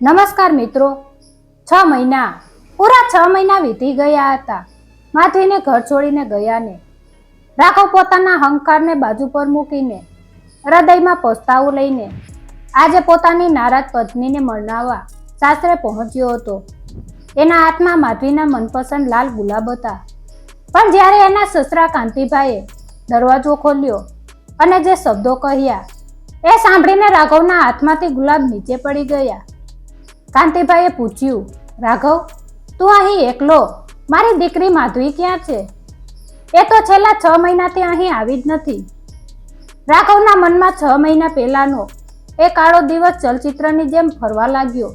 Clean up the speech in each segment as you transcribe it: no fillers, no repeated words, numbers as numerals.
નમસ્કાર મિત્રો, 6 મહિના પૂરા 6 મહિના વીતી ગયા હતા માધવીને ઘર છોડીને ગયા ને. રાઘવ પોતાના અહંકારને બાજુ પર મૂકીને હૃદયમાં પસ્તાવો લઈને આજે પોતાની નારાજ પત્નીને મળનાવા સાસરે પહોંચ્યો હતો. એના હાથમાં માધવીના મનપસંદ લાલ ગુલાબ હતા, પણ જ્યારે એના સસરા કાંતિભાઈએ દરવાજો ખોલ્યો અને જે શબ્દો કહ્યા એ સાંભળીને રાઘવના હાથમાંથી ગુલાબ નીચે પડી ગયા. કાંતિભાઈએ પૂછ્યું, રાઘવ, તું અહીં એકલો? મારી દીકરી માધવી ક્યાં છે? એ તો છેલ્લા 6 મહિનાથી અહીં આવી જ નથી. રાઘવના મનમાં 6 મહિના પહેલાનો એ કાળો દિવસ ચલચિત્રની જેમ ફરવા લાગ્યો.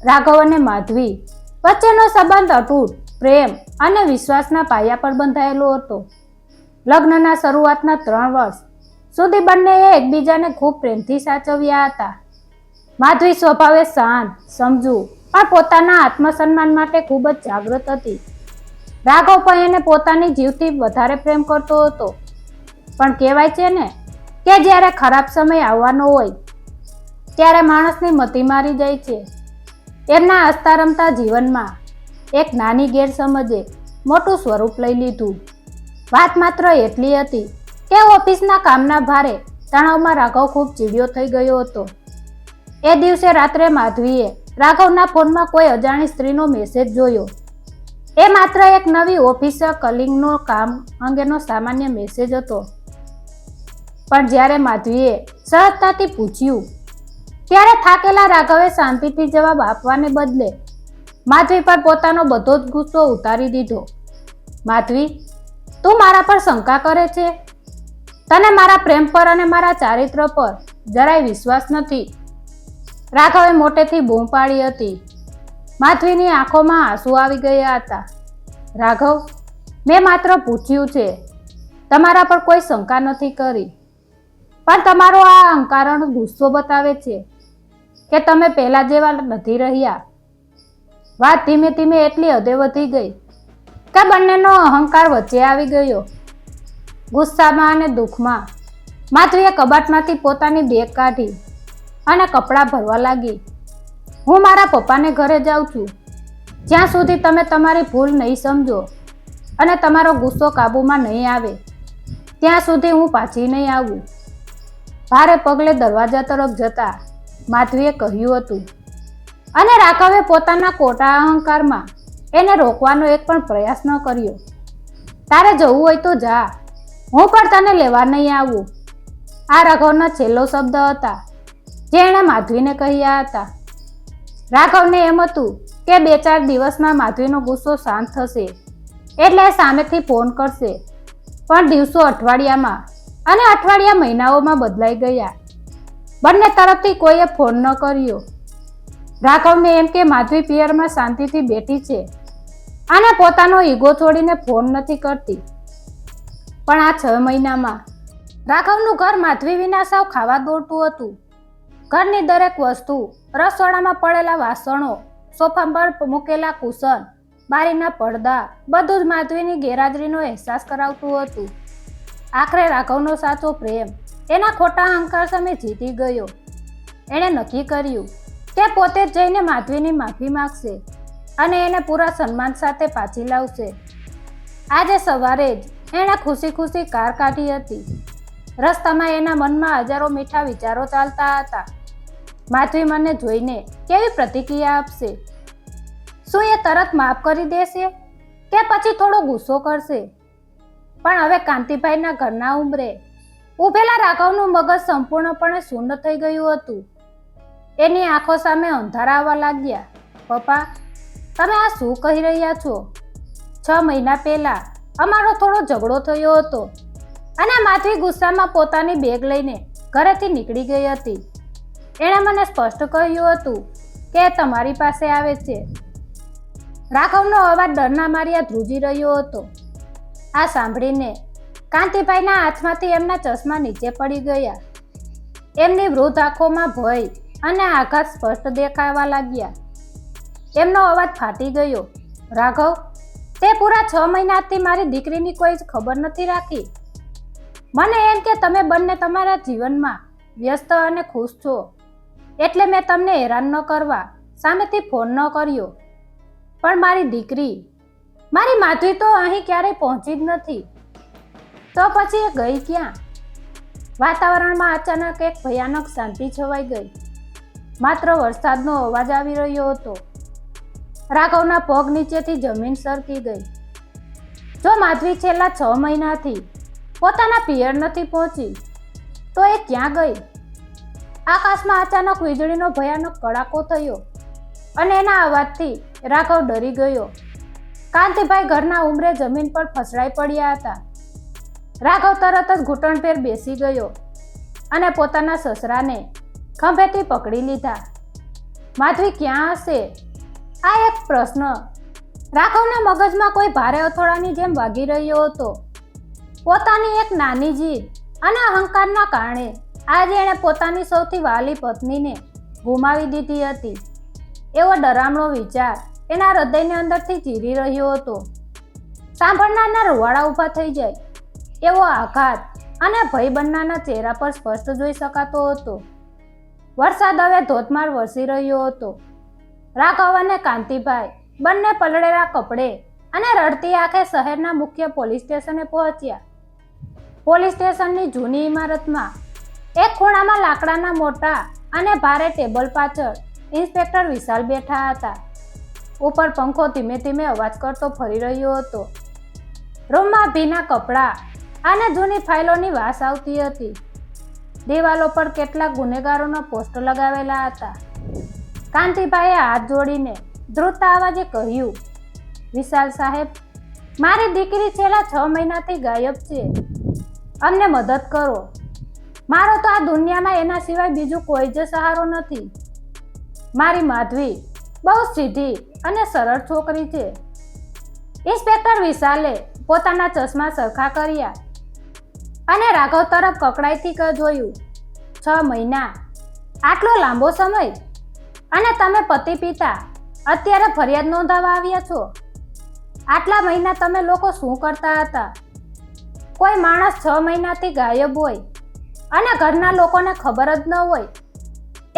રાઘવ અને માધવી વચ્ચેનો સંબંધ અતૂટ પ્રેમ અને વિશ્વાસના પાયા પર બંધાયેલો હતો. લગ્નના શરૂઆતના 3 વર્ષ સુધી બંનેએ એકબીજાને ખૂબ પ્રેમથી સાચવ્યા હતા. માધવી સ્વભાવે શાંત, સમજુ પણ પોતાના આત્મસન્માન માટે ખૂબ જ જાગૃત હતી. રાઘવ પણ એને પોતાની જીવથી વધારે પ્રેમ કરતો હતો. પણ કહેવાય છે ને કે જ્યારે ખરાબ સમય આવવાનો હોય ત્યારે માણસની મતિ મારી જાય છે. એમના હસતા રમતા જીવનમાં એક નાની ગેરસમજે મોટું સ્વરૂપ લઈ લીધું. વાત માત્ર એટલી હતી કે ઓફિસના કામના ભારે તણાવમાં રાઘવ ખૂબ ચીડિયો થઈ ગયો હતો. એ દિવસે રાત્રે માધવીએ રાઘવના ફોનમાં કોઈ અજાણી સ્ત્રીનો મેસેજ જોયો. એ માત્ર એક નવી ઓફિસ કલિંગનો કામ અંગેનો સામાન્ય મેસેજ હતો. પણ જ્યારે માધવીએ સહજતાથી પૂછ્યું ત્યારે થાકેલા રાઘવે શાંતિથી જવાબ આપવાને બદલે માધવી પર પોતાનો બધો જ ગુસ્સો ઉતારી દીધો. માધવી, તું મારા પર શંકા કરે છે? તને મારા પ્રેમ પર અને મારા ચારિત્ર પર જરાય વિશ્વાસ નથી. રાઘવે મોટેથી બૂમ પાડી હતી. માધવીની આંખોમાં આંસુ આવી ગયા હતા. રાઘવ, મેં માત્ર પૂછ્યું છે, તમારા પર કોઈ શંકા નથી કરી. પણ તમારો આ અહંકારનો ગુસ્સો બતાવે છે કે તમે પહેલા જેવા નથી રહ્યા. વાત ધીમે ધીમે એટલી હદે વધી ગઈ કે બંનેનો અહંકાર વચ્ચે આવી ગયો. ગુસ્સામાં અને દુઃખમાં માધવીએ કબાટમાંથી પોતાની બેગ કાઢી અને કપડાં ભરવા લાગી. હું મારા પપ્પાને ઘરે જાઉં છું. જ્યાં સુધી તમે તમારી ભૂલ નહીં સમજો અને તમારો ગુસ્સો કાબૂમાં નહીં આવે ત્યાં સુધી હું પાછી નહીં આવું. ભારે પગલે દરવાજા તરફ જતા માધવીએ કહ્યું હતું, અને રાઘવે પોતાના ખોટા અહંકારમાં એને રોકવાનો એક પણ પ્રયાસ ન કર્યો. તારે જવું હોય તો જા, હું પણ તને લેવા નહીં આવું. આ રાઘવના છેલ્લો શબ્દ હતા જે એણે માધવીને કહ્યા હતા. રાઘવને એમ હતું કે 2-4 દિવસમાં માધવીનો ગુસ્સો શાંત થશે એટલે સામેથી ફોન કરશે. પણ દિવસો અઠવાડિયામાં અને અઠવાડિયા મહિનાઓમાં બદલાઈ ગયા. બંને તરફથી કોઈએ ફોન ન કર્યો. રાઘવને એમ કે માધવી પિયરમાં શાંતિથી બેઠી છે અને પોતાનો ઈગો છોડીને ફોન નથી કરતી. પણ આ 6 મહિનામાં રાઘવનું ઘર માધવી વિના સાવ ખાવા દોડતું હતું. ઘરની દરેક વસ્તુ, રસોડામાં પડેલા વાસણો, સોફા પર મૂકેલા કુશન, બારીના પડદા, બધું જ માધવીની ગેરહાજરીનો અહેસાસ કરાવતું હતું. આખરે રાઘવનો સાચો પ્રેમ એના ખોટા અહંકાર સામે જીતી ગયો. એણે નક્કી કર્યું કે પોતે જ જઈને માધવીની માફી માગશે અને એને પૂરા સન્માન સાથે પાછી લાવશે. આજે સવારે જ એણે ખુશી ખુશી કાર કાઢી હતી. રસ્તામાં એના મનમાં હજારો મીઠા વિચારો ચાલતા હતા. માધવી મને જોઈને કેવી પ્રતિક્રિયા આપશે? શું એ તરત માફ કરી દેશે કે પછી થોડો ગુસ્સો કરશે? પણ હવે કાંતિભાઈના ઘરના ઉંબરે ઊભેલા રાઘવનું મગજ સંપૂર્ણપણે શૂન્ય થઈ ગયું હતું. એની આંખો સામે અંધારા આવવા લાગ્યા. પપ્પા, તમે આ શું કહી રહ્યા છો? 6 મહિના પહેલા અમારો થોડો ઝઘડો થયો હતો અને માધવી ગુસ્સામાં પોતાની બેગ લઈને ઘરેથી નીકળી ગઈ હતી. એણે મને સ્પષ્ટ કહ્યું હતું કે તમારી પાસે આવે છે. રાઘવનો અવાજ ડરના માર્યા ધ્રુજી રહ્યો હતો. આ સાંભળીને કાંતિભાઈના હાથમાંથી એમના ચશ્મા નીચે પડી ગયા. એમની વૃદ્ધ આંખોમાં ભય અને આઘાત સ્પષ્ટ દેખાવા લાગ્યા. એમનો અવાજ ફાટી ગયો. રાઘવ, તે પૂરા 6 મહિનાથી મારી દીકરીની કોઈ જ ખબર નથી રાખી. મને એમ કે તમે બંને તમારા જીવનમાં વ્યસ્ત અને ખુશ છો, એટલે મેં તમને હેરાન ન કરવા સામેથી ફોન ન કર્યો. પણ મારી દીકરી, મારી માધવી તો અહીં ક્યારેય પહોંચી જ નથી. તો પછી એ ગઈ ક્યાં? વાતાવરણમાં અચાનક એક ભયાનક શાંતિ છવાઈ ગઈ. માત્ર વરસાદનો અવાજ આવી રહ્યો હતો. રાઘવના પગ નીચેથી જમીન સરકી ગઈ. જો માધવી છેલ્લા 6 મહિનાથી પોતાના પિયર નથી પહોંચી, તો એ ક્યાં ગઈ? આકાશમાં અચાનક વીજળીનો ભયાનક કડાકો થયો અને એના અવાજથી રાઘવ ડરી ગયો. કાંતિભાઈ ઘરના ઉંબરે જમીન પર ફસડાઈ પડ્યા હતા. રાઘવ તરત જ ઘૂંટણભેર બેસી ગયો અને પોતાના સસરાને ખંભેથી પકડી લીધા. માધવી ક્યાં હશે? આ એક પ્રશ્ન રાઘવના મગજમાં કોઈ ભારે અથોડાની જેમ વાગી રહ્યો હતો. પોતાની એક નાની જીદ અને અહંકારના કારણે આજે એણે પોતાની સૌથી વહાલી પત્નીને ગુમાવી દીધી હતી. એવો ડરામણો વિચાર એના હૃદયને અંદરથી ચીરી રહ્યો હતો. સાંભળનારના રૂવાડા ઊભા થઈ જાય એવો આઘાત અને ભય બંનેના ચહેરા પર સ્પષ્ટ જોઈ શકાતો હતો. વરસાદ હવે ધોધમાર વરસી રહ્યો હતો. રાઘવ અને કાંતિભાઈ બંને પલળેલા કપડે અને રડતી આંખે શહેરના મુખ્ય પોલીસ સ્ટેશને પહોંચ્યા. પોલીસ સ્ટેશનની જૂની ઇમારતમાં એક ખૂણામાં લાકડાના મોટા અને ભારે ટેબલ પાછળ ઇન્સ્પેક્ટર વિશાલ બેઠા હતા. ઉપર પંખો ધીમે ધીમે અવાજ કરતો ફરી રહ્યો હતો. રૂમમાં ભીના કપડાં અને જૂની ફાઇલોની વાસ આવતી હતી. દિવાલો પર કેટલાક ગુનેગારોના પોસ્ટર લગાવેલા હતા. કાંતિભાઈએ હાથ જોડીને ધ્રુજતા અવાજે કહ્યું, વિશાલ સાહેબ, મારી દીકરી છેલ્લા 6 મહિનાથી ગાયબ છે. અમને મદદ કરો. મારો તો આ દુનિયામાં એના સિવાય બીજું કોઈ જ સહારો નથી. મારી માધવી બહુ સીધી અને સરળ છોકરી છે. ઇન્સ્પેક્ટર વિશાલે પોતાના ચશ્મા સરખા કર્યા અને રાઘવ તરફ કકડાઈથી જોયું. 6 મહિના, આટલો લાંબો સમય? અને તમે પતિ પિતા અત્યારે ફરિયાદ નોંધાવવા આવ્યા છો? આટલા મહિના તમે લોકો શું કરતા હતા? કોઈ માણસ 6 મહિનાથી ગાયબ હોય અને ઘરના લોકોને ખબર જ ન હોય,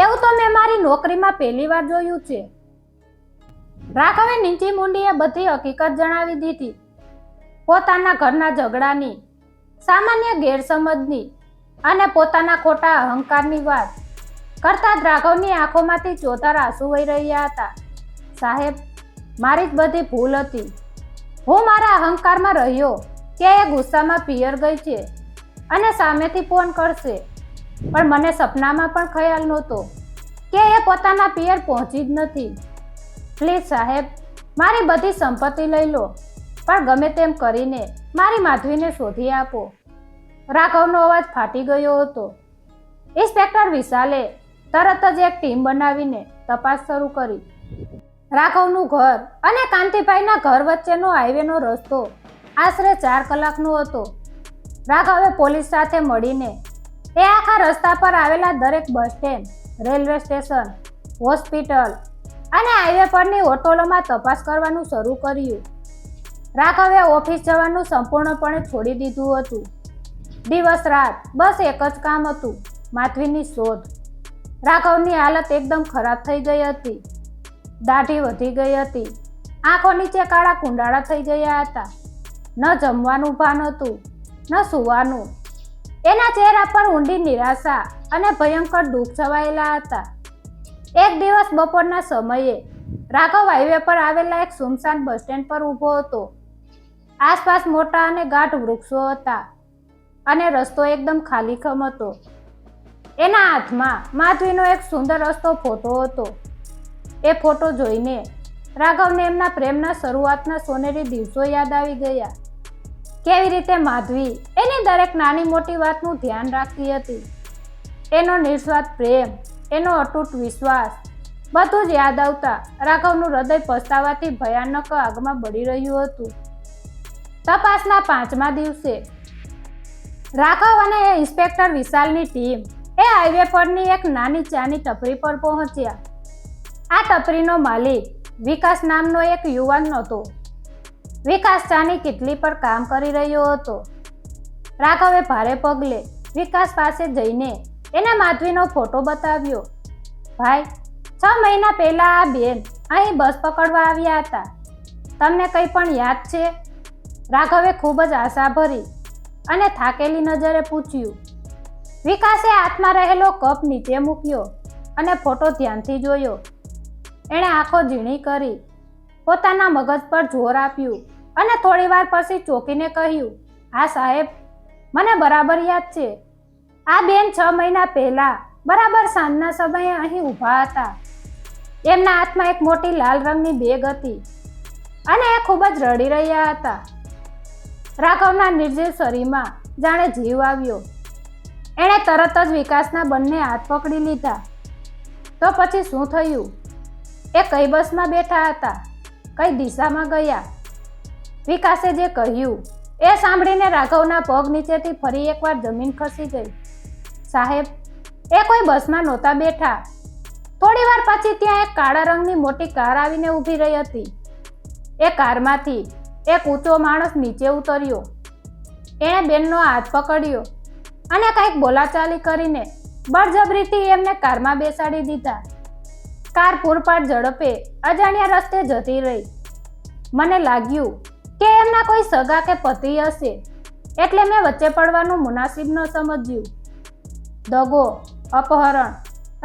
એવું તો મેં મારી નોકરીમાં પહેલી વાર જોયું છે. રાઘવે નીચી મૂંડીએ બધી હકીકત જણાવી દીધી. પોતાના ઘરના ઝઘડાની, સામાન્ય ગેરસમજની અને પોતાના ખોટા અહંકારની વાત કરતા જ રાઘવની આંખોમાંથી ચોતર આંસુ વહી રહ્યા હતા. સાહેબ, મારી જ બધી ભૂલ હતી. હું મારા અહંકારમાં રહ્યો કે એ ગુસ્સામાં પિયર ગઈ છે અને સામેથી ફોન કરશે, પણ મને સપનામાં પણ ખ્યાલ નહોતો કે એ પોતાના પિયર પહોંચી જ નથી. પ્લીઝ સાહેબ, મારી બધી સંપત્તિ લઈ લો, પણ ગમે તેમ કરીને મારી માધવીને શોધી આપો. રાઘવનો અવાજ ફાટી ગયો હતો. ઇન્સ્પેક્ટર વિશાલે તરત જ એક ટીમ બનાવીને તપાસ શરૂ કરી. રાઘવનું ઘર અને કાંતિભાઈના ઘર વચ્ચેનો હાઈવેનો રસ્તો આશરે 4 કલાકનો હતો. રાઘવે પોલીસ સાથે મળીને એ આખા રસ્તા પર આવેલા દરેક bus stand, railway station, hospital અને હાઈવે પરની હોટલોમાં તપાસ કરવાનું શરૂ કર્યું. રાઘવે ઓફિસ જવાનું સંપૂર્ણપણે છોડી દીધું હતું. દિવસ રાત બસ એક જ કામ હતું, માધવીની શોધ. રાઘવની હાલત એકદમ ખરાબ થઈ ગઈ હતી. દાઢી વધી ગઈ હતી. આંખો નીચે કાળા કુંડાળા થઈ ગયા હતા. ન જમવાનું ભાન હતું, ન સૂવાનું. એના ચહેરા પર ઊંડી નિરાશા અને ભયંકર દુઃખ છવાયેલા હતા. એક દિવસ બપોરના સમયે રાઘવ હાઈવે પર આવેલા એક સુમસાન બસ સ્ટેન્ડ પર ઊભો હતો. આસપાસ મોટા અને ગાઢ વૃક્ષો હતા અને રસ્તો એકદમ ખાલીખમ હતો. એના હાથમાં માધવીનો એક સુંદર હસતો ફોટો હતો. એ ફોટો જોઈને રાઘવને એમના પ્રેમના શરૂઆતના સોનેરી દિવસો યાદ આવી ગયા. કેવી રીતે માધવી એની દરેક નાની મોટી વાતનું ધ્યાન રાખતી હતી. એનો નિસ્વાર્થ પ્રેમ, એનો અતૂટ વિશ્વાસ, બધું જ યાદ આવતા રાઘવનું હૃદય પસ્તાવાથી ભયાનક આગમાં બળી રહ્યું હતું. તપાસના 5મા દિવસે રાઘવ અને ઇન્સ્પેક્ટર વિશાલની ટીમ એ હાઈવે પરની એક નાની ચાની ટપરી પર પહોંચ્યા. આ ટપરીનો માલિક વિકાસ નામનો એક યુવાન હતો. વિકાસ ચાની કિટલી પર કામ કરી રહ્યો હતો. રાઘવે ભારે પગલે વિકાસ પાસે જઈને એને માધવીનો ફોટો બતાવ્યો. ભાઈ, 6 મહિના પહેલા આ બેન અહીં બસ પકડવા આવ્યા હતા. તમને કંઈ પણ યાદ છે? રાઘવે ખૂબ જ આશાભરી અને થાકેલી નજરે પૂછ્યું. વિકાસે હાથમાં રહેલો કપ નીચે મૂક્યો અને ફોટો ધ્યાનથી જોયો. એણે આંખો ઝીણી કરી, પોતાના મગજ પર જોર આપ્યું અને થોડીવાર પછી ચોંકીને કહ્યું, હા સાહેબ, મને બરાબર યાદ છે. આ બેન 6 મહિના પહેલા બરાબર સાંજના સમયે અહીં ઊભા હતા. એમના હાથમાં એક મોટી લાલ રંગની બેગ હતી અને એ ખૂબ જ રડી રહ્યા હતા. રાઘવના નિર્જીવ શરીરમાં જાણે જીવ આવ્યો. એણે તરત જ વિકાસના બંને હાથ પકડી લીધા. તો પછી શું થયું? એ કઈ બસમાં બેઠા હતા? કઈ દિશામાં ગયા? વિકાસે જે કહ્યું એ સાંભળીને રાઘવના પગ નીચેથી ફરી એકવાર જમીન ખસી ગઈ. સાહેબ, એ કોઈ બસમાં નહોતા બેઠા. થોડીવાર પછી ત્યાં એક કાળા રંગની મોટી કાર આવીને ઊભી રહી હતી. એ કારમાંથી એક ઊંચો માણસ નીચે ઉતર્યો. એણે બેનનો હાથ પકડ્યો અને કંઈક બોલાચાલી કરીને બળજબરીથી એમને કારમાં બેસાડી દીધા. કાર પૂરપાટ ઝડપે અજાણ્યા રસ્તે જતી રહી. મને લાગ્યું કે એમના કોઈ સગા કે પતિ હશે, એટલે મેં વચ્ચે પડવાનું મુનાસિબ ન સમજ્યું. દગો, અપહરણ.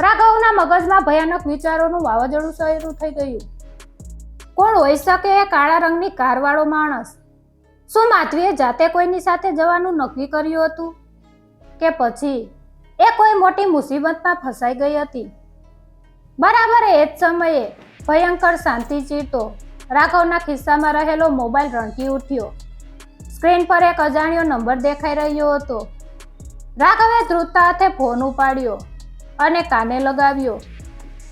રાઘવના મગજમાં ભયાનક વિચારોનું વાવાઝોડું શરૂ થઈ ગયું. કોણ હોઈ શકે એ કાળા રંગની કારવાળો માણસ? શું માધવીએ જાતે કોઈની સાથે જવાનું નક્કી કર્યું હતું? કે પછી એ કોઈ મોટી મુસીબતમાં ફસાઈ ગઈ હતી? બરાબર એ જ સમયે ભયંકર શાંતિ ચીરતો રાઘવના ખિસ્સામાં રહેલો મોબાઈલ રણકી ઉઠ્યો. સ્ક્રીન પર એક અજાણ્યો નંબર દેખાઈ રહ્યો હતો. રાઘવે ધ્રુજતા હાથે ફોન ઉપાડ્યો અને કાને લગાવ્યો.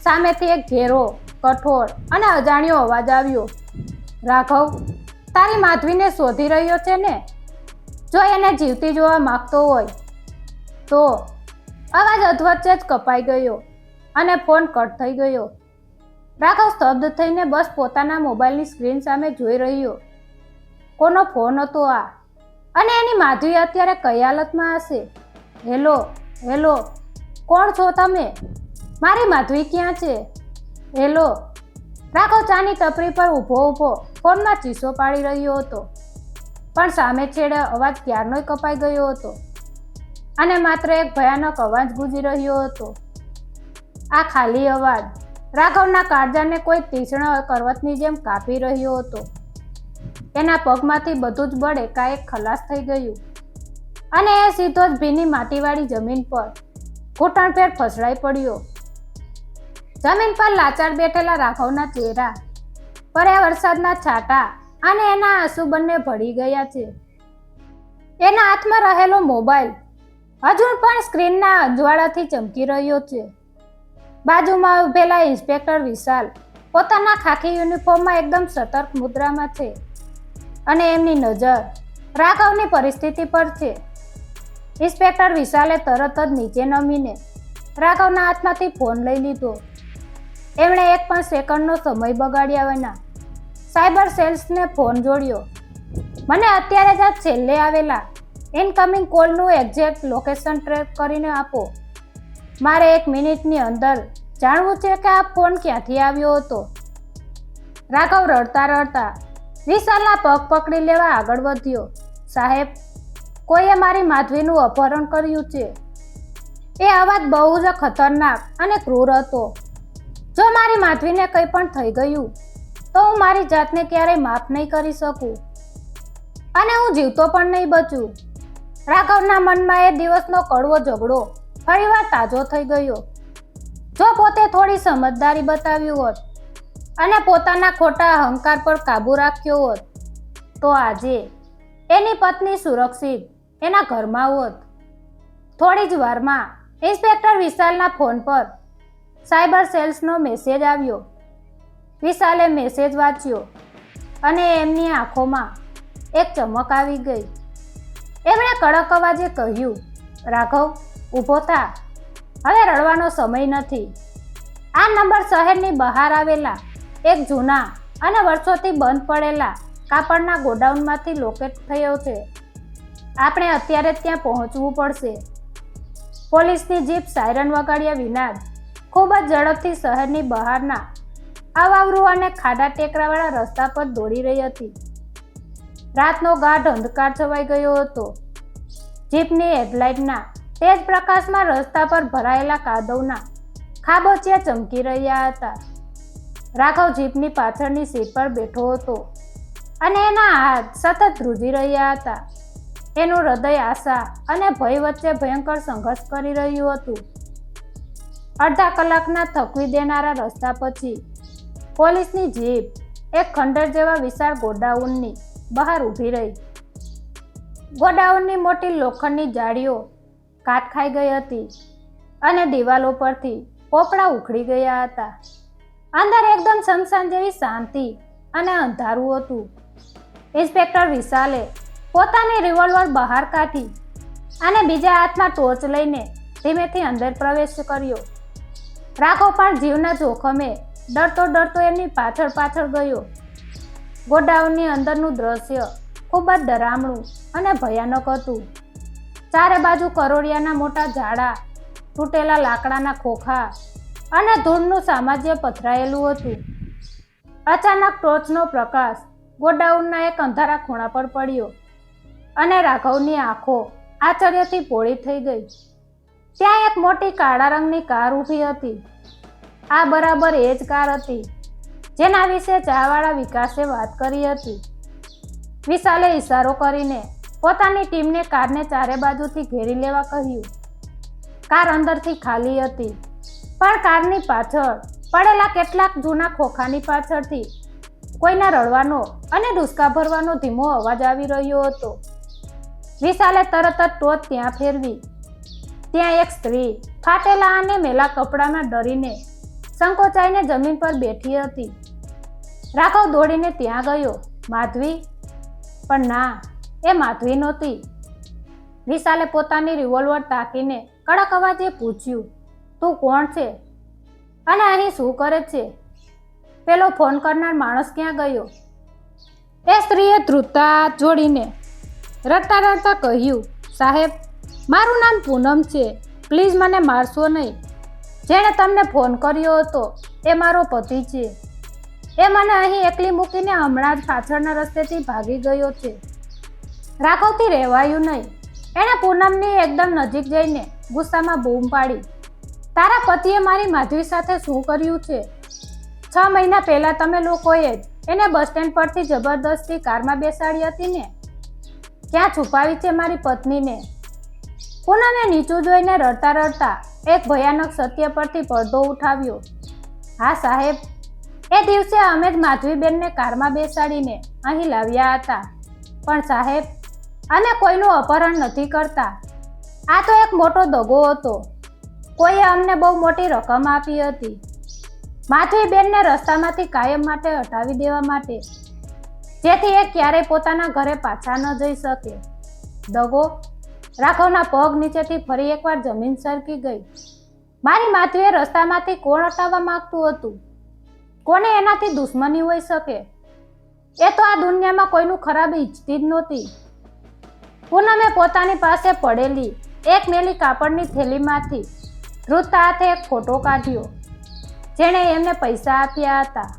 સામેથી એક ઘેરો, કઠોર અને અજાણ્યો અવાજ આવ્યો. રાઘવ, તારી માધવીને શોધી રહ્યો છે ને? જો એને જીવતી જોવા માંગતો હોય તો. અવાજ અધવચ્ચે જ કપાઈ ગયો અને ફોન કટ થઈ ગયો. રાઘવ સ્તબ્ધ થઈને બસ પોતાના મોબાઈલની સ્ક્રીન સામે જોઈ રહ્યો. કોનો ફોન હતો આ? અને એની માધવી અત્યારે કઈ હાલતમાં હશે? હેલો, હેલો, કોણ છો તમે? મારી માધવી ક્યાં છે? હેલો. રાઘવ ચાની ટપરી પર ઊભો ફોનમાં ચીસો પાડી રહ્યો હતો, પણ સામે છેડે અવાજ ક્યારનોય કપાઈ ગયો હતો અને માત્ર એક ભયાનક અવાજ ગુંજી રહ્યો હતો. આ ખાલી અવાજ રાઘવના કાળજાને કોઈ તીક્ષ્ણ કરવતની જેમ કાપી રહ્યો હતો. એના પગમાંથી બધું જ બળ એકાએક ખલાસ થઈ ગયું અને એ સીધો જ ભીની માટીવાળી જમીન પર ઘૂંટણભેર ફસડાઈ પડ્યો. જમીન પર લાચાર બેઠેલા રાઘવના ચહેરા પર એ વરસાદના છાંટા અને એના આંસુ બંને ભળી ગયા છે. એના હાથમાં રહેલો મોબાઈલ હજુ પણ સ્ક્રીનના અજવાળાથી ચમકી રહ્યો છે. બાજુમાં ઉભેલા ઇન્સ્પેક્ટર વિશાલ પોતાના ખાખી યુનિફોર્મમાં એકદમ સતર્ક મુદ્રામાં છે અને એમની નજર રાઘવની પરિસ્થિતિ પર છે. ઇન્સ્પેક્ટર વિશાલે તરત જ નીચે નમીને રાઘવના હાથમાંથી ફોન લઈ લીધો. એમણે એક પણ સેકન્ડનો સમય બગાડ્યા વિના સાયબર સેલ્સને ફોન જોડ્યો. મને અત્યારે જ આ છેલ્લે આવેલા ઇનકમિંગ કોલનું એક્ઝેક્ટ લોકેશન ટ્રેક કરીને આપો. મારે 1 મિનિટની અંદર જાણવું છે કે આ ફોન ક્યાંથી આવ્યો હતો. રાઘવ રડતા રડતા વિશાલના પગ પકડી લેવા આગળ વધ્યો. સાહેબ, કોઈએ મારી માધવીનું અપહરણ કર્યું છે. એ અવાજ બહુ જ ખતરનાક અને ક્રૂર હતો. જો મારી માધવીને કંઈ પણ થઈ ગયું તો હું મારી જાતને ક્યારેય માફ નહીં કરી શકું અને હું જીવતો પણ નહીં બચું. રાઘવના મનમાં એ દિવસનો કડવો ઝઘડો ફરીવાર તાજો થઈ ગયો. જો પોતે થોડી સમજદારી બતાવ્યું હોત અને પોતાના ખોટા અહંકાર પર કાબૂ રાખ્યો હોત તો આજે એની પત્ની સુરક્ષિત એના ઘરમાં હોત. થોડી જ વારમાં ઇન્સ્પેક્ટર વિશાલના ફોન પર સાયબર સેલ્સનો મેસેજ આવ્યો. વિશાલે મેસેજ વાંચ્યો અને એમની આંખોમાં એક ચમક આવી ગઈ. એમણે કડક અવાજે કહ્યું, રાઘવ, ઊભો થા. હવે રડવાનો સમય નથી. આ નંબર શહેરની બહાર આવેલા એક જૂના અને વર્ષોથી બંધ પડેલા કાપડના ગોડાઉનમાંથી લોકેટ થયો છે. આપણે અત્યારે જ ત્યાં પહોંચવું પડશે. પોલીસની જીપ સાયરન વગાડ્યા વિના જ ખૂબ જ ઝડપથી શહેરની બહારના અવાવરું અને ખાડા ટેકરાવાળા રસ્તા પર દોડી રહી હતી. રાતનો ગાઢ અંધકાર છવાઈ ગયો હતો. જીપની હેડલાઇટના તેજ પ્રકાશમાં રસ્તા પર ભરાયેલા કાદવના ખાબોચિયા ચમકી રહ્યા હતા. રાઘવ જીપની પાછળની સીટ પર બેઠો હતો અને એના હાથ સતત ધ્રુજી રહ્યા હતા. એનું હૃદય આશા અને ભય વચ્ચે ભયંકર સંઘર્ષ કરી રહ્યું હતું. અડધા કલાકના થકવી દેનારા રસ્તા પછી પોલીસની જીપ એક ખંડર જેવા વિશાળ ગોડાઉનની બહાર ઊભી રહી. ગોડાઉનની મોટી લોખંડની જાળીઓ કાટ ખાઈ ગઈ હતી અને દિવાલો પરથી પોપડા ઉખડી ગયા હતા. અંદર એકદમ શમશાન જેવી શાંતિ અને અંધારું હતું. ઇન્સ્પેક્ટર વિશાલે પોતાની રિવોલ્વર બહાર કાઢી અને બીજા હાથમાં ટોર્ચ લઈને ધીમેથી અંદર પ્રવેશ કર્યો. રાઘવ પણ જીવના જોખમે ડરતો એમની પાછળ ગયો. ગોડાઉનની અંદરનું દ્રશ્ય ખૂબ જ ડરામણું અને ભયાનક હતું. ચારે બાજુ કરોડિયાના મોટા ઝાડા, તૂટેલા લાકડાના ખોખા અને ધૂળનું સામ્રાજ્ય પથરાયેલું હતું. અચાનક ટોર્ચનો પ્રકાશ ગોડાઉનના એક અંધારા ખૂણા પર પડ્યો અને રાઘવની આંખો આશ્ચર્યથી પોળી થઈ ગઈ. ત્યાં એક મોટી કાળા રંગની કાર ઊભી હતી. આ બરાબર એ જ કાર હતી જેના વિશે ચાવાળા વિકાસે વાત કરી હતી. વિશાલે ઈશારો કરીને પોતાની ટીમને કારને ચારે બાજુથી ઘેરી લેવા કહ્યું. કાર અંદરથી ખાલી હતી, પણ કારની પાછળ પડેલા કેટલાક જૂના ખોખાની પાછળથી કોઈના રડવાનો અને ડૂસકા ભરવાનો ધીમો અવાજ આવી રહ્યો હતો. વિશાલે તરત જ ટોચ ત્યાં ફેરવી. ત્યાં એક સ્ત્રી ફાટેલા અને મેલા કપડામાં ડરીને સંકોચાઈને જમીન પર બેઠી હતી. રાઘવ દોડીને ત્યાં ગયો. માધવી? પણ ના, એ માધવી નહોતી. વિશાલે પોતાની રિવોલ્વર તાકીને કડક અવાજે પૂછ્યું, તું કોણ છે અને અહીં શું કરે છે? પેલો ફોન કરનાર માણસ ક્યાં ગયો? એ સ્ત્રીએ ધ્રુતા જોડીને રડતા કહ્યું, સાહેબ, મારું નામ પૂનમ છે. પ્લીઝ મને મારશો નહીં. જેણે તમને ફોન કર્યો હતો એ મારો પતિ છે. એ મને અહીં એકલી મૂકીને હમણાં જ પાછળના રસ્તેથી ભાગી ગયો છે. રાઘવથી રહેવાયું નહીં. એણે પૂનમની એકદમ નજીક જઈને ગુસ્સામાં બૂમ પાડી, તારા પતિએ મારી માધવી સાથે શું કર્યું છે? 6 મહિના પહેલા તમે લોકોએ એને બસ સ્ટેન્ડ પરથી જબરદસ્તી કારમાં બેસાડી હતી ને? ક્યાં છુપાવી છે મારી પત્નીને? પૂનમે નીચું જોઈને રડતા એક ભયાનક સત્ય પરથી પડદો ઉઠાવ્યો. હા સાહેબ, એ દિવસે અમે જ માધવીબેનને કારમાં બેસાડીને અહીં લાવ્યા હતા. પણ સાહેબ, અમે કોઈનું અપહરણ નથી કરતા. આ તો એક મોટો દગો હતો. કોઈએ અમને બહુ મોટી રકમ આપી હતી માધવીબેનને રસ્તામાંથી કાયમ માટે હટાવી દેવા માટે, જેથી એ ક્યારેય પોતાના ઘરે પાછા ન જઈ શકે. દગો? રાઘવના પગ નીચેથી ફરી એકવાર જમીન સરકી ગઈ. મારી માધવીએ રસ્તામાંથી કોણ હટાવવા માંગતું હતું? કોને એનાથી દુશ્મની હોઈ શકે? એ તો આ દુનિયામાં કોઈનું ખરાબ ઈચ્છતી જ નહોતી. પૂનમે પોતાની પાસે પડેલી એક મેલી કાપડની થેલીમાંથી ધ્રુજતા હાથે એક ફોટો કાઢ્યો. જેણે એમને પૈસા આપ્યા હતા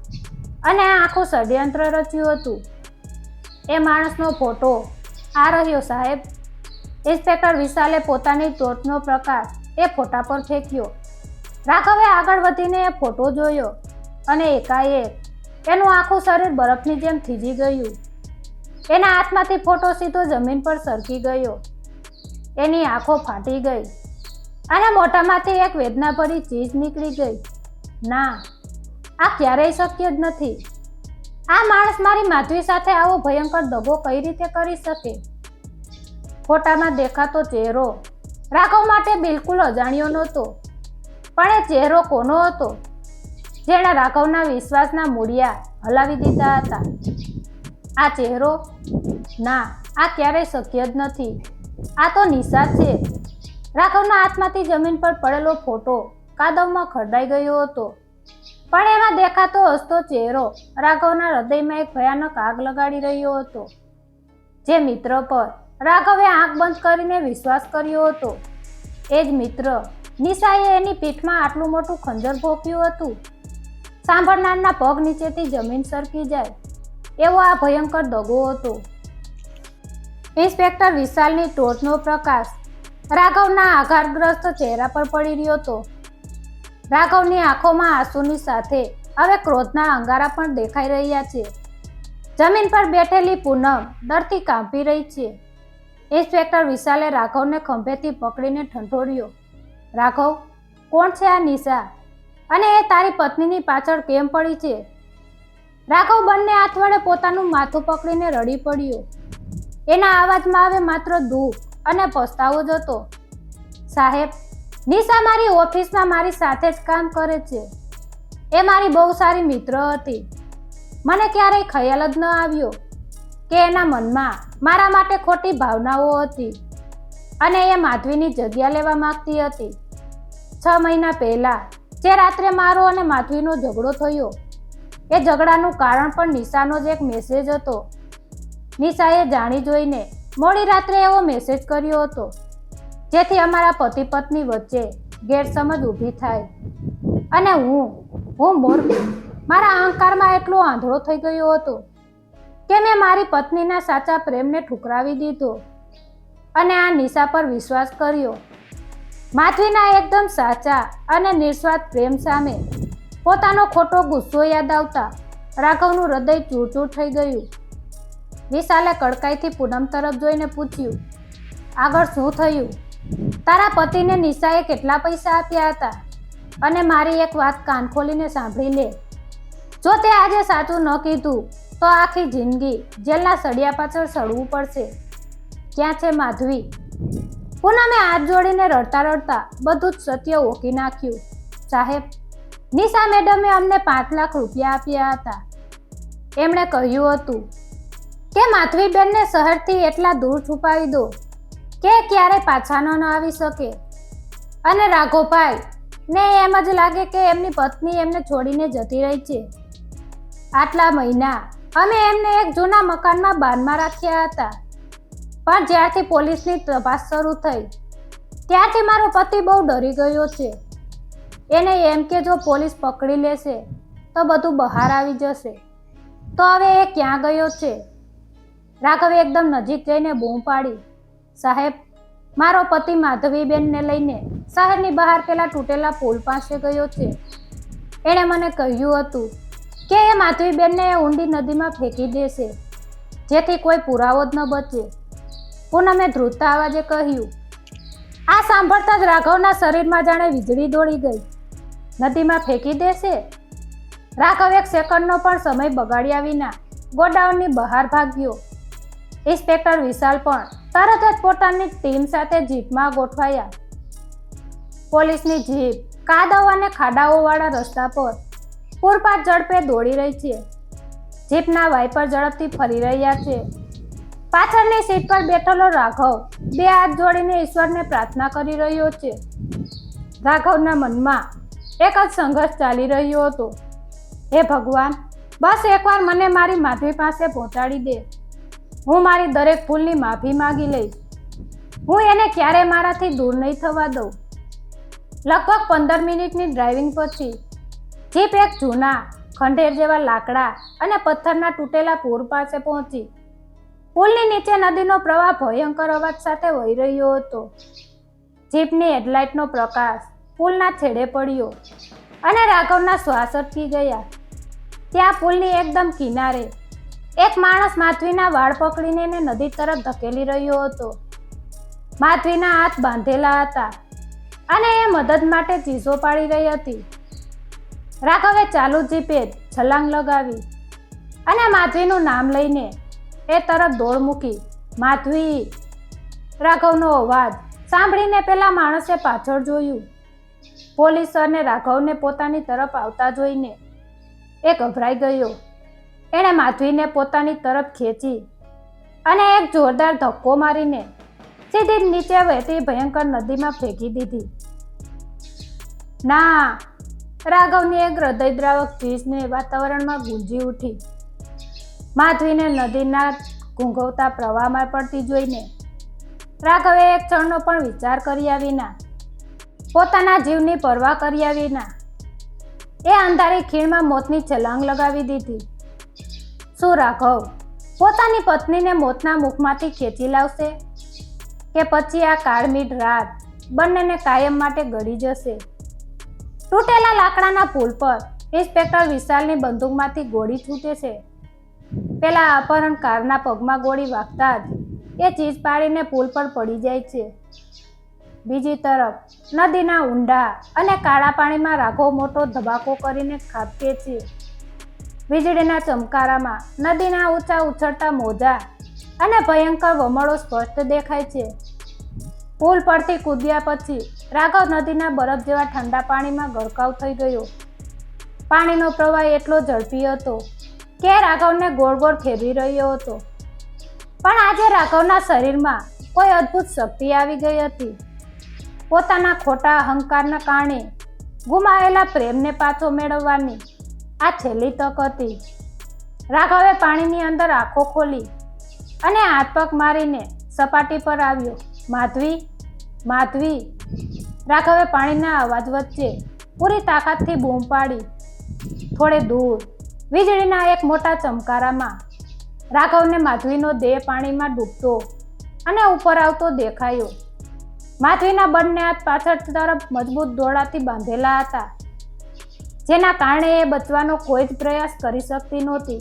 અને આ આખું ષડયંત્ર રચ્યું હતું. એ માણસનો ફોટો આ રહ્યો સાહેબ. ઇન્સ્પેક્ટર વિશાલે પોતાની ટોર્ચનો પ્રકાશ એ ફોટા પર ફેંક્યો. રાઘવે આગળ વધીને એ ફોટો જોયો અને એકાએક એનું આખું શરીર બરફની જેમ થીજી ગયું. એના હાથમાંથી ફોટો સીધો જમીન પર સરકી ગયો. એની આંખો ફાટી ગઈ અને મોઢામાંથી એક વેદનાભરી ચીઝ નીકળી ગઈ. ના, આ ક્યારેય શક્ય જ નથી. આ માણસ મારી માધવી સાથે આવો ભયંકર દગો કઈ રીતે કરી શકે? ફોટામાં દેખાતો ચહેરો રાઘવ માટે બિલકુલ અજાણ્યો નહોતો. પણ એ ચહેરો કોનો હતો જેણે રાઘવના વિશ્વાસના મૂળિયા હલાવી દીધા હતા? આ ચહેરો? ના, આ ક્યારેય શક્ય જ નથી. આ તો નિશાચ છે. રાઘવના હાથમાંથી જમીન પર પડેલો ફોટો કાદવમાં ખરડાઈ ગયો હતો. પણ એમાં દેખાતો હસતો ચહેરો રાઘવના હૃદયમાં એક ભયાનક આગ લગાડી રહ્યો હતો. જે મિત્ર પર રાઘવે આંખ બંધ કરીને વિશ્વાસ કર્યો હતો, એ જ મિત્ર નિશાએ એની પીઠમાં આટલું મોટું ખંજર ભોંક્યું હતું. સાંભળનારના પગ નીચેથી જમીન સરકી જાય એવો આ ભયંકર દગો હતો. ઇન્સ્પેક્ટર વિશાલની ટોર્ચનો પ્રકાશ રાઘવના આઘાતગ્રસ્ત ચહેરા પર પડી રહ્યો હતો. રાઘવની આંખોમાં આંસુની સાથે હવે ક્રોધના અંગારા પણ દેખાઈ રહ્યા છે. જમીન પર બેઠેલી પૂનમ ડરથી કાંપી રહી છે. ઇન્સ્પેક્ટર વિશાલે રાઘવને ખંભેથી પકડીને ઠંઠોડ્યો. રાઘવ, કોણ છે આ નિશા? અને એ તારી પત્નીની પાછળ કેમ પડી છે? રાઘવ બંને હાથ વડે પોતાનું માથું પકડીને રડી પડ્યો. એના અવાજમાં હવે માત્ર દુઃખ અને પસ્તાવો જ હતો. સાહેબ, નિશા મારી ઓફિસમાં મારી સાથે જ કામ કરે છે. એ મારી બહુ સારી મિત્ર હતી. મને ક્યારેય ખ્યાલ જ ન આવ્યો કે એના મનમાં મારા માટે ખોટી ભાવનાઓ હતી અને એ માધવીની જગ્યા લેવા માંગતી હતી. 6 મહિના પહેલા જે રાત્રે મારો અને માધવીનો ઝઘડો થયો, એ ઝઘડાનું કારણ પણ નિશાનો જ એક મેસેજ હતો. નિશાએ જાણી જોઈને મોડી રાત્રે એવો મેસેજ કર્યો હતો જેથી અમારા પતિ પત્ની વચ્ચે ગેરસમજ ઊભી થાય. અને હું મૂર્ખ, મારા અહંકારમાં એટલો આંધળો થઈ ગયો હતો કે મેં મારી પત્નીના સાચા પ્રેમને ઠુકરાવી દીધો અને આ નિશા પર વિશ્વાસ કર્યો. માધવીના એકદમ સાચા અને નિસ્વાર્થ પ્રેમ સામે પોતાનો ખોટો ગુસ્સો યાદ આવતા રાઘવનું હૃદય ચૂરચૂર થઈ ગયું. વિશાલે કડકાઈથી પૂનમ તરફ જોઈને પૂછ્યું, આગળ શું થયું? તારા પતિને નિશાએ કેટલા પૈસા આપ્યા હતા? અને મારી એક વાત કાન ખોલીને સાંભળી લે. જો તે આજે સાચું ન કીધું તો આખી જિંદગી જેલના સળિયા પાછળ સડવું પડશે. ક્યાં છે માધવી? પૂનમે હાથ જોડીને રડતા રડતા બધું જ સત્ય ઓકી નાખ્યું. સાહેબ, નિશા મેડમે અમને 5 લાખ રૂપિયા આપ્યા હતા. એમણે કહ્યું હતું કે માધવીબેનને શહેરથી એટલા દૂર છુપાવી દો કે ક્યારેય પાછા ન આવી શકે. અને રાઘવભાઈ ને એમ જ લાગે કે એમની પત્ની એમને છોડીને જતી રહી છે. આટલા મહિના અમે એમને એક જૂના મકાનમાં બાંધમાં રાખ્યા હતા, પણ જ્યારથી પોલીસની તપાસ શરૂ થઈ ત્યારથી મારો પતિ બહુ ડરી ગયો છે. એને એમ કે જો પોલીસ પકડી લેશે તો બધું બહાર આવી જશે. તો હવે એ ક્યાં ગયો છે? રાઘવે એકદમ નજીક જઈને બૂમ પાડી, સાહેબ, મારો પતિ માધવીબેનને લઈને શહેરની બહાર પેલા તૂટેલા પુલ પાસે ગયો છે. એણે મને કહ્યું હતું કે એ માધવીબેનને ઊંડી નદીમાં ફેંકી દેશે જેથી કોઈ પુરાવો જ ન બચે. પૂનમે ધ્રુજતા અવાજે કહ્યું. આ સાંભળતા જ રાઘવના શરીરમાં જાણે વીજળી દોડી ગઈ. નદીમાં ફેંકી દેશે? રાઘવ એક સેકન્ડનો પણ સમય બગાડ્યા વિના ગોડાઉનની બહાર ભાગ્યો. ઇન્સ્પેક્ટર વિશાલ પણ તરત જ પોતાની ટીમ સાથે જીપમાં ગોઠવાયા. પોલીસની જીપ કાદવ અને ખાડાઓવાળા રસ્તા પર પૂરપાટ ઝડપે દોડી રહી છે. જીપના વાઇપર ઝડપથી ફરી રહ્યા છે. પાછળની સીટ પર બેઠેલો રાઘવ 2 હાથ જોડીને ઈશ્વરને પ્રાર્થના કરી રહ્યો છે. રાઘવના મનમાં એક જ સંઘર્ષ ચાલી રહ્યો હતો. હે ભગવાન, બસ એકવાર મને મારી માધવી પાસે પહોંચાડી દે. હું મારી દરેક ભૂલની માફી માંગી લઈશ. હું એને ક્યારે મારાથી દૂર નહીં થવા દઉં. લગભગ 15 મિનિટની ડ્રાઇવિંગ પછી જીપ એક જૂના ખંડેર જેવા લાકડા અને પથ્થરના તૂટેલા પૂર પાસે પહોંચી. પુલની નીચે નદીનો પ્રવાહ ભયંકર અવાજ સાથે વહી રહ્યો હતો. જીપની હેડલાઇટનો પ્રકાશ પુલના છેડે પડ્યો અને રાઘવના શ્વાસ અટકી ગયા. ત્યાં પુલની એકદમ કિનારે એક માણસ માધવીના વાળ પકડીને એને નદી તરફ ધકેલી રહ્યો હતો. માધવીના હાથ બાંધેલા હતા અને એ મદદ માટે ચીસો પાડી રહી હતી. રાઘવે ચાલુ જીપે છલાંગ લગાવી અને માધવીનું નામ લઈને એ તરફ દોડ મૂકી. માધવી! રાઘવનો અવાજ સાંભળીને પેલા માણસે પાછળ જોયું. પોલીસ અને રાઘવને પોતાની તરફ આવતા જોઈને એ ગભરાઈ ગયો. એણે માધવીને પોતાની તરફ ખેંચી અને એક જોરદાર ધક્કો મારીને સીધી જ નીચે વહેતી ભયંકર નદીમાં ફેંકી દીધી. ના! રાઘવની એક હૃદયદ્રાવક ચીસને વાતાવરણમાં ગુંજી ઉઠી. માધવીને નદીના ઘૂંઘવતા પ્રવાહમાં પડતી જોઈને રાઘવે એક ક્ષણનો પણ વિચાર કર્યા વિના પોતાના જીવની પરવા કર્યા વિના એ અંધારી ખીણમાં મોતની છલાંગ લગાવી દીધી. શું રાઘવ પોતાની પત્નીને મોતના મુખમાંથી ખેંચી લાવશે કે પછી આ કાળમીટ રાત બંનેને કાયમ માટે ગળી જશે? તૂટેલા લાકડાના પુલ પર ઇન્સ્પેક્ટર વિશાલની બંદૂકમાંથી ગોળી છૂટે છે. પેલા અપહરણકારના પગમાં ગોળી વાગતા જ એ ચીજ પાડીને પુલ પર પડી જાય છે. બીજી તરફ નદીના ઊંડા અને કાળા પાણીમાં રાઘવ મોટો ધબાકો કરીને ખાબકે છે. વીજળીના ચમકારામાં નદીના ઊંચા ઉછળતા મોજા અને ભયંકર વમળો સ્પષ્ટ દેખાય છે. પુલ પરથી કૂદ્યા પછી રાઘવ નદીના બરફ જેવા ઠંડા પાણીમાં ગરકાવ થઈ ગયો. પાણીનો પ્રવાહ એટલો ઝડપી હતો કે રાઘવને ગોળ ગોળ ફેરવી રહ્યો હતો. પણ આજે રાઘવના શરીરમાં કોઈ અદ્ભુત શક્તિ આવી ગઈ હતી. પોતાના ખોટા અહંકારના કારણે ગુમાવેલા પ્રેમને પાછો મેળવવાની આ છેલ્લી તક હતી. રાઘવે પાણીની અંદર આંખો ખોલી અને હાથ પગ મારીને સપાટી પર આવ્યો. માધવી, માધવી! રાઘવે પાણીના અવાજ વચ્ચે પૂરી તાકાતથી બૂમ પાડી. થોડે દૂર વીજળીના એક મોટા ચમકારામાં રાઘવને માધવીનો દેહ પાણીમાં ડૂબતો અને ઉપર આવતો દેખાયો. માધવીના બંને હાથ પાછળ તરફ મજબૂત દોરડાથી બાંધેલા હતા, જેના કારણે એ બચવાનો કોઈ જ પ્રયાસ કરી શકતી નહોતી.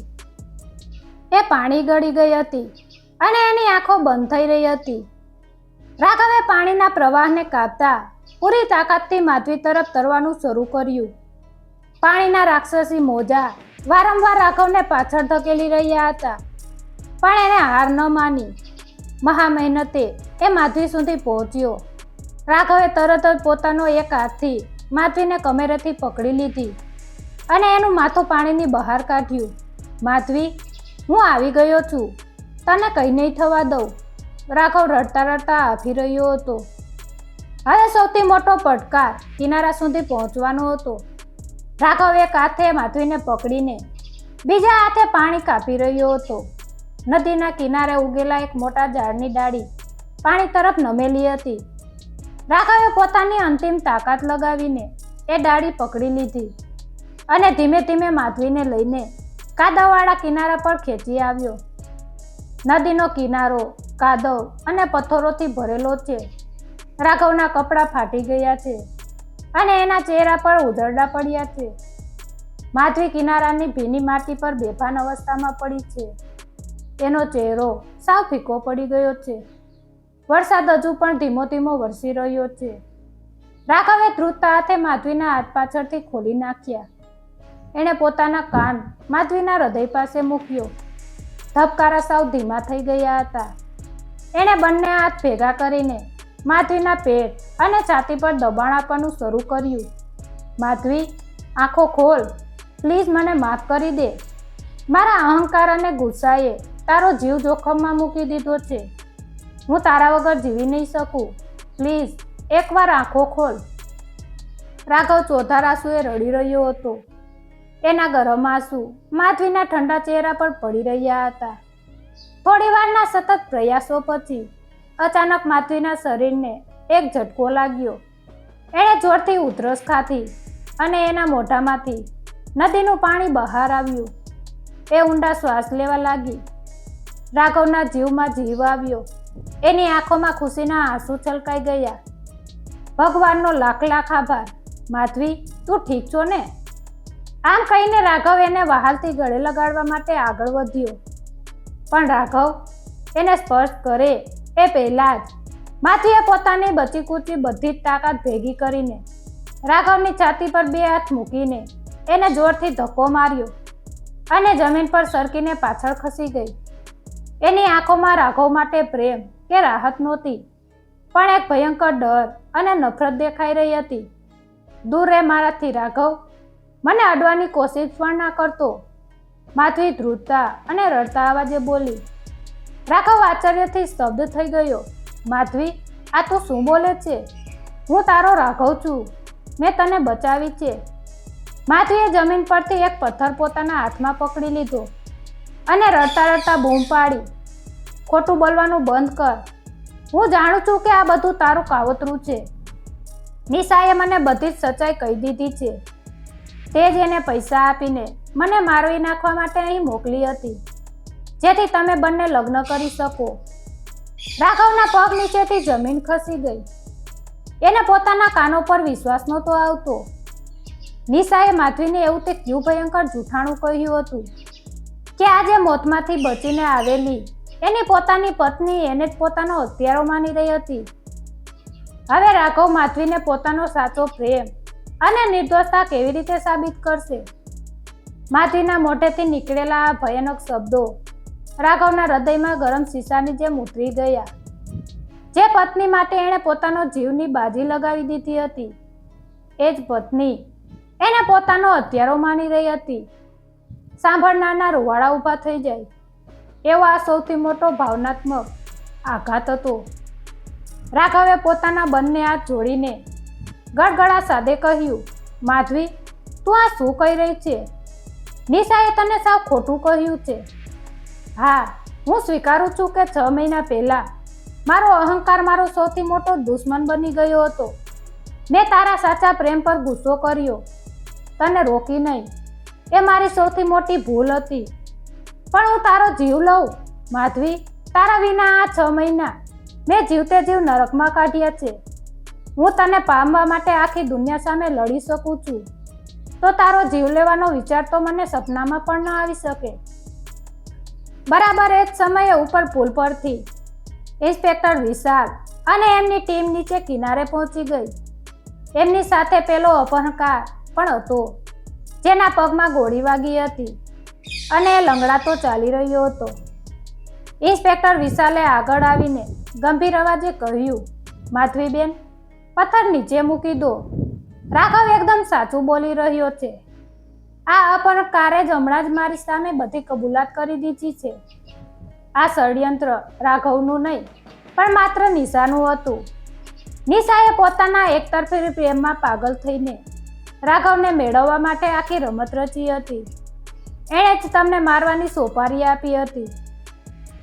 એ પાણી ગળી ગઈ હતી અને એની આંખો બંધ થઈ રહી હતી. રાઘવે પાણીના પ્રવાહને કાપતા પૂરી તાકાતથી માધવી તરફ તરવાનું શરૂ કર્યું. પાણીના રાક્ષસી મોજા વારંવાર રાઘવને પાછળ ધકેલી રહ્યા હતા, પણ એને હાર ન માની. મહા મહેનતે એ માધવી સુધી પહોંચ્યો. રાઘવે તરત જ પોતાનો એક હાથથી માધવીને કમેરેથી પકડી લીધી અને એનું માથું પાણીની બહાર કાઢ્યું. માધવી, હું આવી ગયો છું, તને કંઈ નહીં થવા દઉં. રાઘવ રડતા રડતા હાંફી રહ્યો હતો. હવે સૌથી મોટો પડકાર કિનારા સુધી પહોંચવાનો હતો. રાઘવ એક હાથે માધવીને પકડીને બીજા હાથે પાણી કાપી રહ્યો હતો. નદીના કિનારે ઉગેલા એક મોટા ઝાડની ડાળી પાણી તરફ નમેલી હતી. રાઘવે પોતાની અંતિમ તાકાત લગાવીને એ ડાળી પકડી લીધી અને ધીમે ધીમે માધવીને લઈને કાદવવાળા કિનારા પર ખેંચી આવ્યો. નદીનો કિનારો કાદવ અને પથ્થરોથી ભરેલો છે. રાઘવના કપડાં ફાટી ગયા છે અને એના ચહેરા પર ઉઝરડા પડ્યા છે. માધવી કિનારાની ભીની માટી પર બેભાન અવસ્થામાં પડી છે. એનો ચહેરો સાવ ફીકો પડી ગયો છે. વરસાદ હજુ પણ ધીમો ધીમો વરસી રહ્યો છે. રાઘવે ધ્રુજતા હાથે માધવીના હાથ પાછળથી ખોલી નાખ્યા. એણે પોતાના કાન માધવીના હૃદય પાસે મૂક્યો. ધબકારા સાવ ધીમા થઈ ગયા હતા. એણે બંને હાથ ભેગા કરીને માધવીના પેટ અને છાતી પર દબાણ આપવાનું શરૂ કર્યું. માધવી, આંખો ખોલ, પ્લીઝ, મને માફ કરી દે. મારા અહંકાર અને ગુસ્સાએ તારો જીવ જોખમમાં મૂકી દીધો છે. હું તારા વગર જીવી નહીં શકું. પ્લીઝ, એકવાર આંખો ખોલ. રાઘવ ચોધાર આંસુએ રડી રહ્યો હતો. એના ગરમ આંસુ માધવીના ઠંડા ચહેરા પર પડી રહ્યા હતા. થોડી વારના સતત પ્રયાસો પછી અચાનક માધવીના શરીરને એક ઝટકો લાગ્યો. એણે જોરથી ઉધરસ ખાધી અને એના મોઢામાંથી નદીનું પાણી બહાર આવ્યું. એ ઊંડા શ્વાસ લેવા લાગી. રાઘવના જીવમાં જીવ આવ્યો. એની આંખોમાં ખુશીના આંસુ છલકાઈ ગયા. ભગવાનનો લાખ લાખ આભાર. માધવી, તું ઠીક છો ને? આમ કહીને રાઘવ એને વહાલથી ગળે લગાડવા માટે આગળ વધ્યો. પણ રાઘવ એને સ્પર્શ કરે એ પહેલા જ માધવીએ પોતાની બચી કૂચી બધી જ તાકાત ભેગી કરીને રાઘવની છાતી પર બે હાથ મૂકીને એને જોરથી ધક્કો માર્યો અને જમીન પર સરકીને પાછળ ખસી ગઈ. એની આંખોમાં રાઘવ માટે પ્રેમ કે રાહત નહોતી, પણ એક ભયંકર ડર અને નફરત દેખાઈ રહી હતી. દૂર રહે મારાથી રાઘવ, મને અડવાની કોશિશ પણ ના કરતો. માધવી ધ્રુજતા અને રડતા અવાજે બોલી. રાઘવ આશ્ચર્યથી સ્તબ્ધ થઈ ગયો. માધવી, આ તું શું બોલે છે? હું તારો રાઘવ છું. મેં તને બચાવી છે. માધવીએ જમીન પરથી એક પથ્થર પોતાના હાથમાં પકડી લીધો અને રડતા રડતા બૂમ પાડી. ખોટું બોલવાનું બંધ કર. હું જાણું છું કે આ બધું તારું કાવતરું છે. નિશાએ મને બધી જ સચ્ચાઈ કહી દીધી છે. તે જ એને પૈસા આપીને મને મારવી નાખવા માટે અહીં મોકલી હતી, જેથી તમે બંને લગ્ન કરી શકો. રાઘવના પગ નીચેથી જમીન ખસી ગઈ. એને પોતાના કાનો પર વિશ્વાસ નહોતો આવતો. નિશાએ માધવીને એવું તે ક્યુ ભયંકર જૂઠાણું કહ્યું હતું કે આજે મોતમાંથી બચીને આવેલી એની પોતાની પત્ની એને જ પોતાનો હત્યારો માની રહી હતી. હવે રાઘવ માધવીને પોતાનો સાચો પ્રેમ અને નિર્દોષતા કેવી રીતે સાબિત કરશે? માધવીના મોઢેથી નીકળેલા આ ભયાનક શબ્દો રાઘવના હૃદયમાં ગરમ શીશાની જેમ ઉતરી ગયા. જે પત્ની માટે એણે પોતાનો જીવની બાજી લગાવી દીધી હતી, એ જ પત્ની એને પોતાનો હત્યારો માની રહી હતી. સાંભળનારના રૂવાડા ઊભા થઈ જાય એવો આ સૌથી મોટો ભાવનાત્મક આઘાત હતો. રાઘવે પોતાના બંને હાથ જોડીને ગળગળા સાદે કહ્યું, માધવી, તું આ શું કહી રહી છે? નિશાએ તને સાવ ખોટું કહ્યું છે. હા, હું સ્વીકારું છું કે 6 મહિના પહેલા મારો અહંકાર મારો સૌથી મોટો દુશ્મન બની ગયો હતો. મેં તારા સાચા પ્રેમ પર ગુસ્સો કર્યો, તને રોકી નહીં. એ મારી સૌથી મોટી ભૂલ હતી. પણ હું તારો જીવ લઉં માધવી. તારા વિના આ 6 મહિના મેં જીવતે જીવ નરકમાં કાઢ્યા છે. હું તને પામવા માટે આખી દુનિયા સામે લડી શકું છું, તો તારો જીવ લેવાનો વિચાર તો મને સપનામાં પણ ન આવી શકે. બરાબર એ જ સમયે ઉપર પુલ પરથી ઇન્સ્પેક્ટર વિશાલ અને એમની ટીમ નીચે કિનારે પહોંચી ગઈ. એમની સાથે પેલો અપહરણકાર પણ હતો, જેના પગમાં ગોળી વાગી હતી અને એ લંગડાતો ચાલી રહ્યો હતો. ઇન્સ્પેક્ટર વિશાલે આગળ આવીને ગંભીર અવાજે કહ્યું, માધવીબેન, પથ્થર નીચે મૂકી દો. રાઘવ એકદમ સાચું બોલી રહ્યો છે. આ અપહરણકારે જ હમણાં જ મારી સામે બધી કબૂલાત કરી દીધી છે. આ ષડયંત્ર રાઘવનું નહીં, પણ માત્ર નિશાનું હતું. નિશાએ પોતાના એકતરફી પ્રેમમાં પાગલ થઈને રાઘવને મેળવવા માટે આખી રમત રચી હતી. એણે જ તમને મારવાની સોપારી આપી હતી.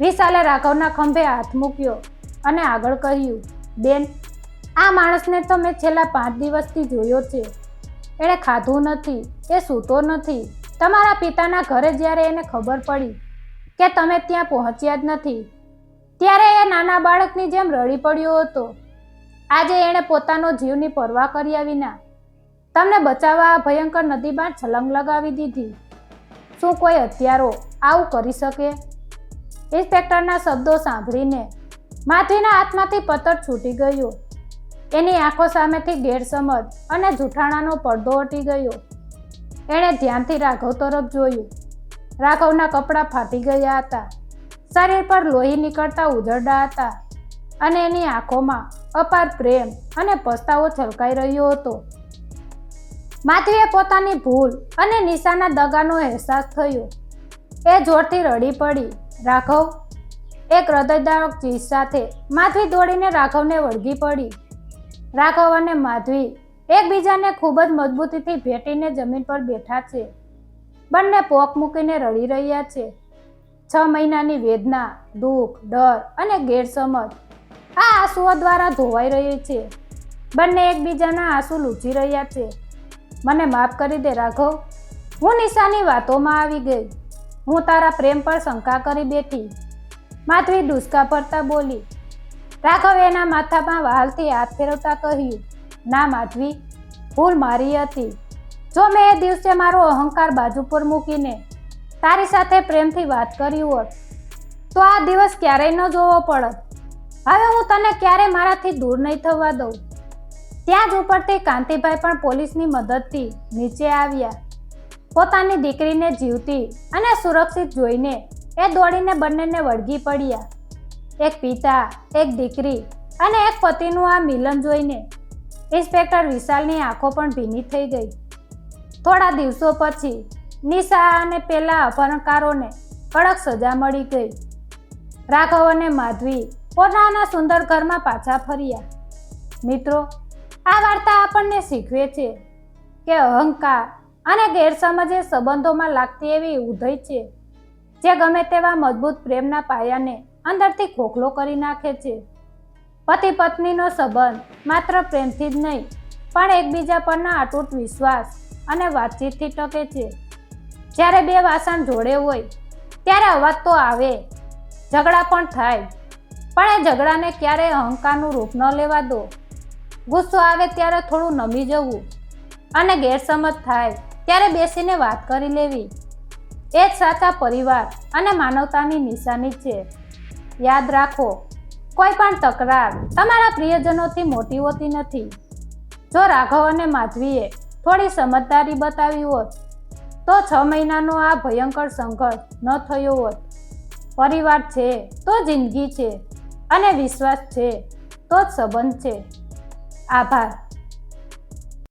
વિશાલે રાઘવના ખંભે હાથ મૂક્યો અને આગળ કહ્યું, બેન, આ માણસને તો મેં છેલ્લા 5 દિવસથી જોયો છે. એણે ખાધું નથી, એ સૂતો નથી. તમારા પિતાના ઘરે જ્યારે એને ખબર પડી કે તમે ત્યાં પહોંચ્યા જ નથી, ત્યારે એ નાના બાળકની જેમ રડી પડ્યો હતો. આજે એણે પોતાનો જીવની પરવા કર્યા વિના તમને બચાવવા આ ભયંકર નદીમાં છલંગ લગાવી દીધી. શું કોઈ હત્યારો આવું કરી શકે? ઇન્સ્પેક્ટરના શબ્દો સાંભળીને માધવીના હાથમાંથી પથ્થર છૂટી ગયો. એની આંખો સામેથી ગેરસમજ અને જૂઠાણાનો પડદો હટી ગયો. એણે ધ્યાનથી રાઘવ તરફ જોયું. રાઘવના કપડાં ફાટી ગયા હતા, શરીર પર લોહી નીકળતા ઉજરડા હતા અને એની આંખોમાં અપાર પ્રેમ અને પસ્તાવો છલકાઈ રહ્યો હતો. માધવીએ પોતાની ભૂલ અને નિશાના દગાનો અહેસાસ થયો. એ જોરથી રડી પડી. રાઘવ! એક હૃદયદાયક ચીજ સાથે માધવી દોડીને રાઘવને વળગી પડી. રાઘવ અને માધવી એકબીજાને ખૂબ જ મજબૂતીથી ભેટીને જમીન પર બેઠા છે. બંને પોક મૂકીને રડી રહ્યા છે. 6 મહિનાની વેદના, દુઃખ, ડર અને ગેરસમજ આ આંસુઓ દ્વારા ધોવાઈ રહી છે. બંને એકબીજાના આંસુ લૂછી રહ્યા છે. મને માફ કરી દે રાઘવ, હું નિશાની વાતોમાં આવી ગઈ. હું તારા પ્રેમ પર શંકા કરી બેઠી. માધવી ડૂસકા ભરતા બોલી. રાઘવ એના માથામાં વહાલથી હાથ ફેરવતા કહ્યું, ના માધવી, ભૂલ મારી હતી. જો મેં એ દિવસે મારો અહંકાર બાજુ પર મૂકીને તારી સાથે પ્રેમથી વાત કરી હોત, તો આ દિવસ ક્યારેય ન જોવો પડત. હવે હું તને ક્યારેય મારાથી દૂર નહીં થવા દઉં. ત્યાં જ ઉપરથી કાંતિભાઈ પણ પોલીસની મદદથી નીચે આવ્યા. પોતાની દીકરીને જીવતી અને સુરક્ષિત જોઈને એ દોડીને બંનેને વળગી પડ્યા. એક પિતા, એક દીકરી અને એક પતિનું આ મિલન જોઈને ઇન્સ્પેક્ટર વિશાલની આંખો પણ ભીની થઈ ગઈ. થોડા દિવસો પછી નિશા અને પેલા અપહરણકારોને કડક સજા મળી ગઈ. રાઘવ અને માધવી પોતાના સુંદર ઘરમાં પાછા ફર્યા. મિત્રો, આ વાર્તા આપણને શીખવે છે કે અહંકાર અને ગેરસમજ એ સંબંધોમાં લાગતી એવી ઉધઈ છે, જે ગમે તેવા મજબૂત પ્રેમના પાયાને અંદરથી ખોખલો કરી નાખે છે. પતિ પત્નીનો સંબંધ માત્ર પ્રેમથી જ નહીં, પણ એકબીજા પરના અતૂટ વિશ્વાસ અને વાતચીતથી ટકે છે. જ્યારે બે વાસણ જોડે હોય ત્યારે અવાજ તો આવે, ઝઘડા પણ થાય, પણ એ ઝઘડાને ક્યારેય અહંકારનું રૂપ ન લેવા દો. ગુસ્સો આવે ત્યારે થોડું નમી જવું અને ગેરસમજ થાય ત્યારે બેસીને વાત કરી લેવી. એ જ સાચા પરિવાર અને માનવતાની નિશાની છે. યાદ રાખો, કોઈ પણ તકરાર તમારા પ્રિયજનોથી મોટી હોતી નથી. જો રાઘવ અને માધવીએ થોડી સમજદારી બતાવી હોત તો 6 મહિનાનો આ ભયંકર સંઘર્ષ ન થયો હોત. પરિવાર છે તો જિંદગી છે અને વિશ્વાસ છે તો જ સંબંધ છે. આભાર.